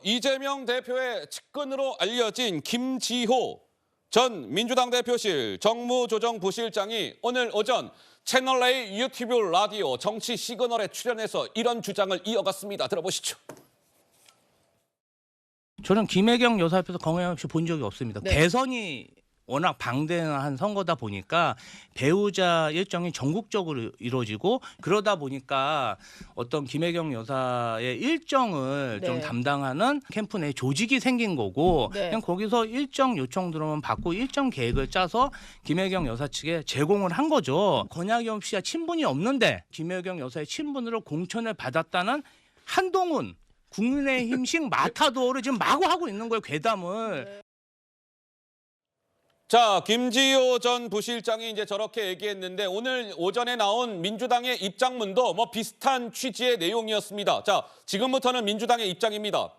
이재명 대표의 측근으로 알려진 김지호 전 민주당 대표실 정무조정부실장이 오늘 오전 채널A 유튜브 라디오 정치 시그널에 출연해서 이런 주장을 이어갔습니다. 들어보시죠. 저는 김혜경 여사 앞에서 강행 없이 본 적이 없습니다. 네. 대선이 워낙 방대한 선거다 보니까 배우자 일정이 전국적으로 이루어지고 그러다 보니까 어떤 김혜경 여사의 일정을 네. 좀 담당하는 캠프 내 조직이 생긴 거고 네. 그냥 거기서 일정 요청 들어오면 받고 일정 계획을 짜서 김혜경 여사 측에 제공을 한 거죠. 권양엽 씨와 친분이 없는데 김혜경 여사의 친분으로 공천을 받았다는 한동훈 국민의힘식 마타도어를 지금 마구 하고 있는 거예요. 괴담을. 자, 김지호 전 부실장이 이제 저렇게 얘기했는데 오늘 오전에 나온 민주당의 입장문도 뭐 비슷한 취지의 내용이었습니다. 자, 지금부터는 민주당의 입장입니다.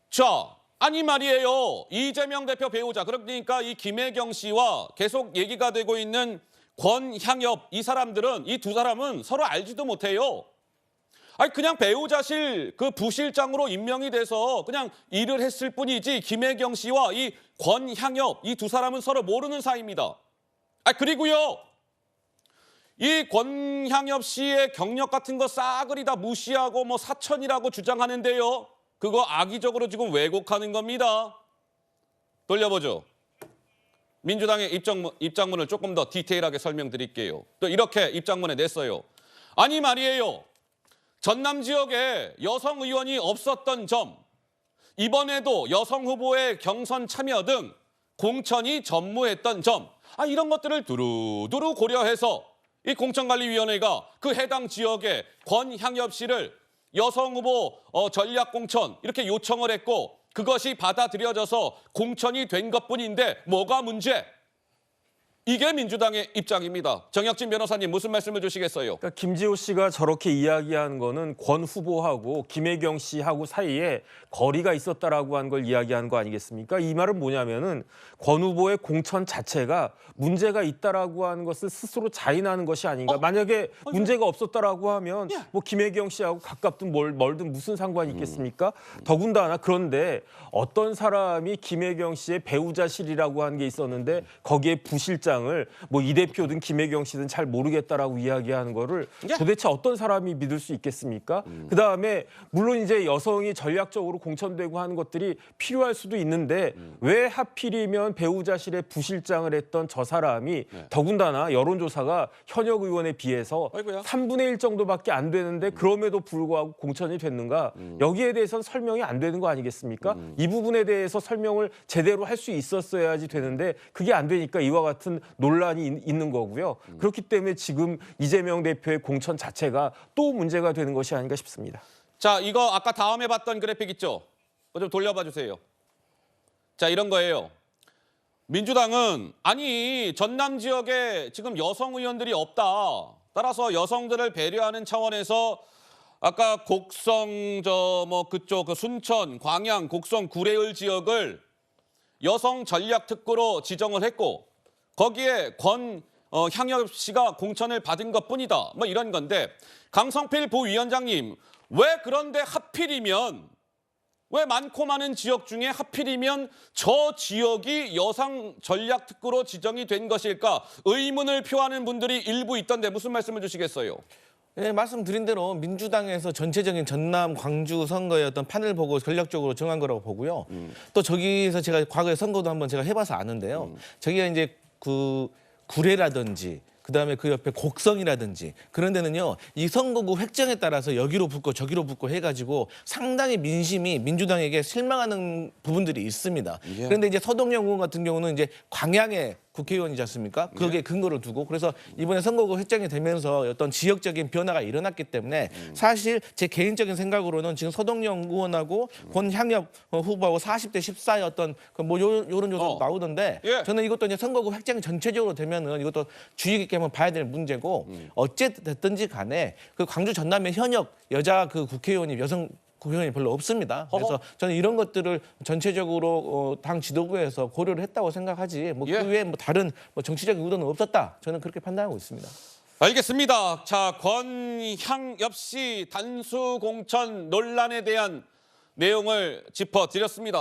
자, 아니 말이에요. 이재명 대표 배우자, 그러니까 이 김혜경 씨와 계속 얘기가 되고 있는 권향엽, 이 사람들은, 이 두 사람은 서로 알지도 못해요. 아니 그냥 배우자실 그 부실장으로 임명이 돼서 그냥 일을 했을 뿐이지 김혜경 씨와 이 권향엽 이 두 사람은 서로 모르는 사이입니다. 아 그리고요. 이 권향엽 씨의 경력 같은 거 싸그리 다 무시하고 뭐 사천이라고 주장하는데요. 그거 악의적으로 지금 왜곡하는 겁니다. 돌려보죠. 민주당의 입장문을 조금 더 디테일하게 설명드릴게요. 또 이렇게 입장문에 냈어요. 아니 말이에요. 전남 지역에 여성 의원이 없었던 점, 이번에도 여성 후보의 경선 참여 등 공천이 전무했던 점, 이런 것들을 두루두루 고려해서 이 공천관리위원회가 그 해당 지역의 권향엽 씨를 여성 후보 전략 공천 이렇게 요청을 했고 그것이 받아들여져서 공천이 된 것뿐인데 뭐가 문제? 이게 민주당의 입장입니다. 정혁진 변호사님 무슨 말씀을 주시겠어요? 그러니까 김지호 씨가 저렇게 이야기한 거는 권 후보하고 김혜경 씨하고 사이에 거리가 있었다라고 한 걸 이야기한 거 아니겠습니까? 이 말은 뭐냐면은 권 후보의 공천 자체가 문제가 있다라고 하는 것을 스스로 자인하는 것이 아닌가. 만약에 문제가 없었다라고 하면 뭐 김혜경 씨하고 가깝든 멀든 무슨 상관이 있겠습니까? 더군다나 그런데 어떤 사람이 김혜경 씨의 배우자실이라고 하는 게 있었는데 거기에 부실장 뭐 이 대표든 김혜경 씨든 잘 모르겠다라고 이야기하는 거를 도대체 어떤 사람이 믿을 수 있겠습니까? 그다음에 물론 이제 여성이 전략적으로 공천되고 하는 것들이 필요할 수도 있는데 왜 하필이면 배우자실에 부실장을 했던 저 사람이 더군다나 여론조사가 현역 의원에 비해서 3분의 1 정도밖에 안 되는데 그럼에도 불구하고 공천이 됐는가? 여기에 대해서는 설명이 안 되는 거 아니겠습니까? 이 부분에 대해서 설명을 제대로 할 수 있었어야지 되는데 그게 안 되니까 이와 같은 논란이 있는 거고요. 그렇기 때문에 지금 이재명 대표의 공천 자체가 또 문제가 되는 것이 아닌가 싶습니다. 자, 이거 아까 다음에 봤던 그래픽 있죠? 그거 좀 돌려봐 주세요. 자, 이런 거예요. 민주당은 아니 전남 지역에 지금 여성 의원들이 없다. 따라서 여성들을 배려하는 차원에서 아까 곡성 그쪽 그 순천, 광양, 곡성, 구례을 지역을 여성 전략 특구로 지정을 했고 거기에 권향엽 씨가 공천을 받은 것뿐이다. 뭐 이런 건데 강성필 부위원장님 왜 그런데 하필이면 왜 많고 많은 지역 중에 하필이면 저 지역이 여성 전략 특구로 지정이 된 것일까 의문을 표하는 분들이 일부 있던데 무슨 말씀을 주시겠어요? 네, 말씀드린 대로 민주당에서 전체적인 전남, 광주 선거의 어떤 판을 보고 전략적으로 정한 거라고 보고요. 또 저기서 제가 과거에 선거도 한번 제가 해봐서 아는데요. 저기가 이제 그 구례라든지 그다음에 그 옆에 곡성이라든지 그런 데는요. 이 선거구 획정에 따라서 여기로 붙고 저기로 붙고 해가지고 상당히 민심이 민주당에게 실망하는 부분들이 있습니다. 그런데 이제 서동영 의원 같은 경우는 이제 광양에 국회의원이지 않습니까? 거기에 근거를 두고 그래서 이번에 선거구 획정이 되면서 어떤 지역적인 변화가 일어났기 때문에 사실 제 개인적인 생각으로는 지금 서동영 의원하고 권향엽 후보하고 40대 14의 어떤 뭐 요런 조사 나오던데 저는 이것도 이제 선거구 획정이 전체적으로 되면은 이것도 주의 깊게 한번 봐야 될 문제고 어쨌든지 간에 그 광주 전남의 현역 여자 그 국회의원이 여성 국회의원이 별로 없습니다. 그래서 저는 이런 것들을 전체적으로 당 지도부에서 고려를 했다고 생각하지 뭐 그 외에 뭐 다른 뭐 정치적인 의도는 없었다. 저는 그렇게 판단하고 있습니다. 알겠습니다. 자, 권향엽 씨 단수 공천 논란에 대한 내용을 짚어드렸습니다.